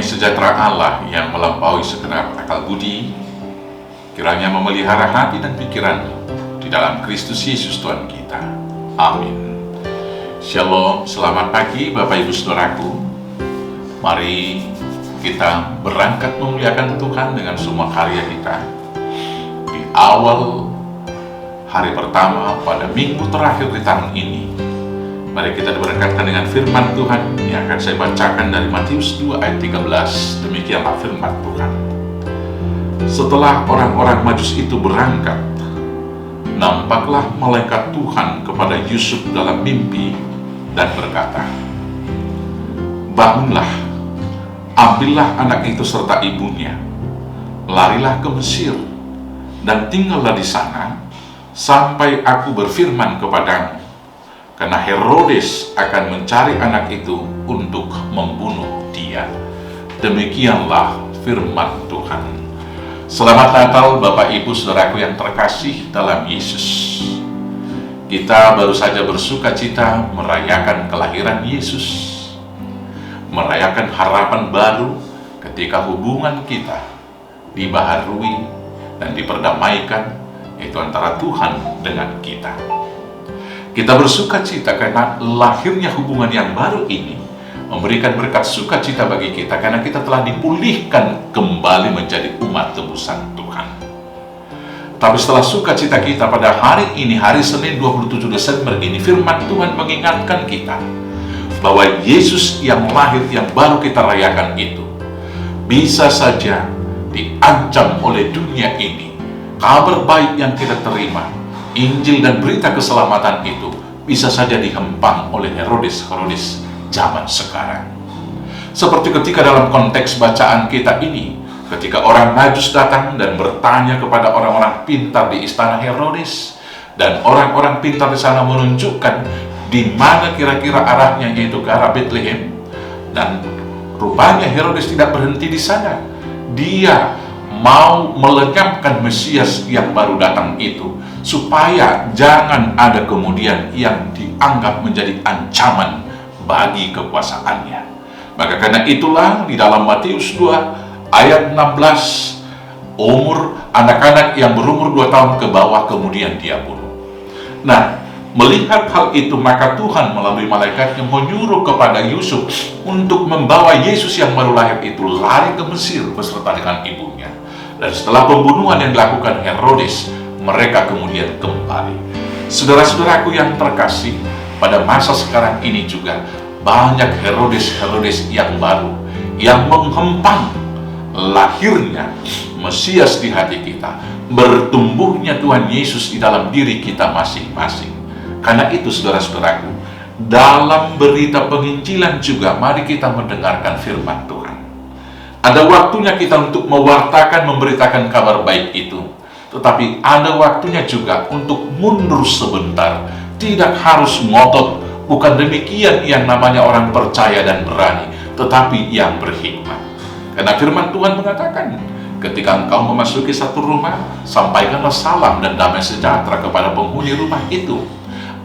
Damai sejahtera Allah yang melampaui segenap akal budi, kiranya memelihara hati dan pikiran di dalam Kristus Yesus Tuhan kita. Amin. Shalom, selamat pagi Bapak Ibu Saudaraku. Mari kita berangkat memuliakan Tuhan dengan semua karya kita. Di awal hari pertama pada minggu terakhir di tahun ini, mari kita diberkatkan dengan firman Tuhan yang akan saya bacakan dari Matius 2 ayat 13. Demikianlah firman Tuhan. Setelah orang-orang Majus itu berangkat, nampaklah malaikat Tuhan kepada Yusuf dalam mimpi dan berkata, "Bangunlah, ambillah anak itu serta ibunya, larilah ke Mesir, dan tinggallah di sana, sampai aku berfirman kepadamu. Karena Herodes akan mencari anak itu untuk membunuh dia." Demikianlah firman Tuhan. Selamat Natal Bapak Ibu Saudaraku yang terkasih dalam Yesus. Kita baru saja bersuka cita merayakan kelahiran Yesus, merayakan harapan baru ketika hubungan kita dibaharui dan diperdamaikan, yaitu antara Tuhan dengan kita. Kita bersuka cita karena lahirnya hubungan yang baru ini memberikan berkat sukacita bagi kita, karena kita telah dipulihkan kembali menjadi umat tebusan Tuhan. Tapi setelah sukacita kita pada hari ini, hari Senin 27 Desember ini, firman Tuhan mengingatkan kita bahwa Yesus yang lahir, yang baru kita rayakan itu, bisa saja diancam oleh dunia ini. Kabar baik yang kita terima, Injil dan berita keselamatan itu, bisa saja dihempang oleh Herodes zaman sekarang. Seperti ketika dalam konteks bacaan kita ini, ketika orang Majus datang dan bertanya kepada orang-orang pintar di istana Herodes, dan orang-orang pintar di sana menunjukkan di mana kira-kira arahnya, yaitu ke arah Bethlehem. Dan rupanya Herodes tidak berhenti di sana. Dia mau melenyapkan Mesias yang baru datang itu, supaya jangan ada kemudian yang dianggap menjadi ancaman bagi kekuasaannya. Maka karena itulah di dalam Matius 2 ayat 16, umur anak-anak yang berumur 2 tahun ke bawah kemudian dia bunuh. Nah, melihat hal itu, maka Tuhan melalui malaikatnya menyuruh kepada Yusuf untuk membawa Yesus yang baru lahir itu lari ke Mesir beserta dengan ibunya. Dan setelah pembunuhan yang dilakukan Herodes, mereka kemudian kembali. Saudara-saudaraku yang terkasih, pada masa sekarang ini juga banyak Herodes yang baru, yang menghempang lahirnya Mesias di hati kita, bertumbuhnya Tuhan Yesus di dalam diri kita masing-masing. Karena itu saudara-saudaraku, dalam berita penginjilan juga mari kita mendengarkan firman Tuhan. Ada waktunya kita untuk mewartakan, memberitakan kabar baik itu, tetapi ada waktunya juga untuk mundur sebentar. Tidak harus ngotot. Bukan demikian yang namanya orang percaya dan berani, tetapi yang berhikmat. Karena firman Tuhan mengatakan, ketika engkau memasuki satu rumah, sampaikanlah salam dan damai sejahtera kepada penghuni rumah itu.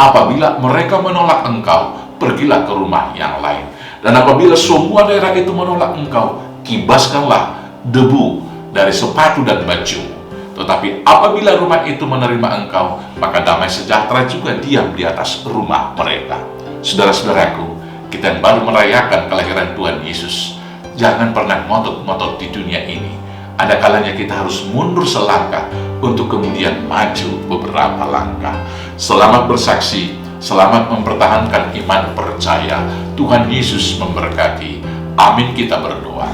Apabila mereka menolak engkau, pergilah ke rumah yang lain. Dan apabila semua daerah itu menolak engkau, kibaskanlah debu dari sepatu dan baju. Tetapi apabila rumah itu menerima engkau, maka damai sejahtera juga diam di atas rumah mereka. Saudara-saudaraku, kita yang baru merayakan kelahiran Tuhan Yesus, jangan pernah ngotot-ngotot di dunia ini. Ada kalanya kita harus mundur selangkah untuk kemudian maju beberapa langkah. Selamat bersaksi, selamat mempertahankan iman percaya. Tuhan Yesus memberkati. Amin, kita berdoa.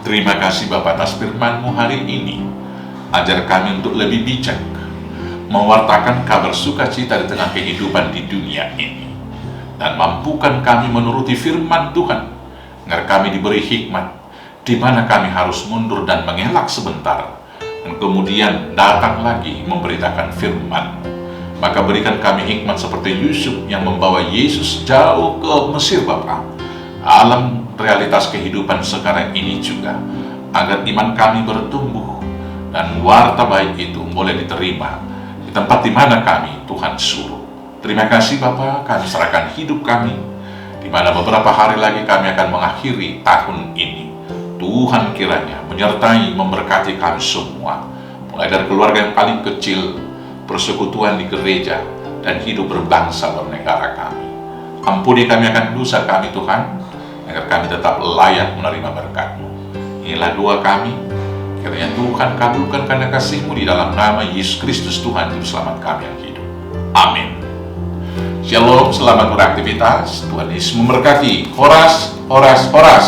Terima kasih Bapa atas firman-Mu hari ini. Ajar kami untuk lebih bijak, mewartakan kabar sukacita di tengah kehidupan di dunia ini. Dan mampukan kami menuruti firman Tuhan, agar kami diberi hikmat, di mana kami harus mundur dan mengelak sebentar, dan kemudian datang lagi memberitakan firman. Maka berikan kami hikmat seperti Yusuf yang membawa Yesus jauh ke Mesir Bapa. Alam realitas kehidupan sekarang ini juga, agar iman kami bertumbuh, dan warta baik itu boleh diterima di tempat di mana kami Tuhan suruh. Terima kasih Bapa, kami serahkan hidup kami, di mana beberapa hari lagi kami akan mengakhiri tahun ini. Tuhan kiranya menyertai, memberkati kami semua, mulai dari keluarga yang paling kecil, persekutuan di gereja, dan hidup berbangsa bernegara kami. Ampuni kami akan dosa kami Tuhan, agar kami tetap layak menerima berkat-Mu. Inilah doa kami, kiranya Tuhan kabulkan karena kasih-Mu di dalam nama Yesus Kristus Tuhan Juru Selamat kami yang hidup. Amin. Shalom, selamat beraktivitas. Tuhan Yesus memberkati. Horas, horas, horas.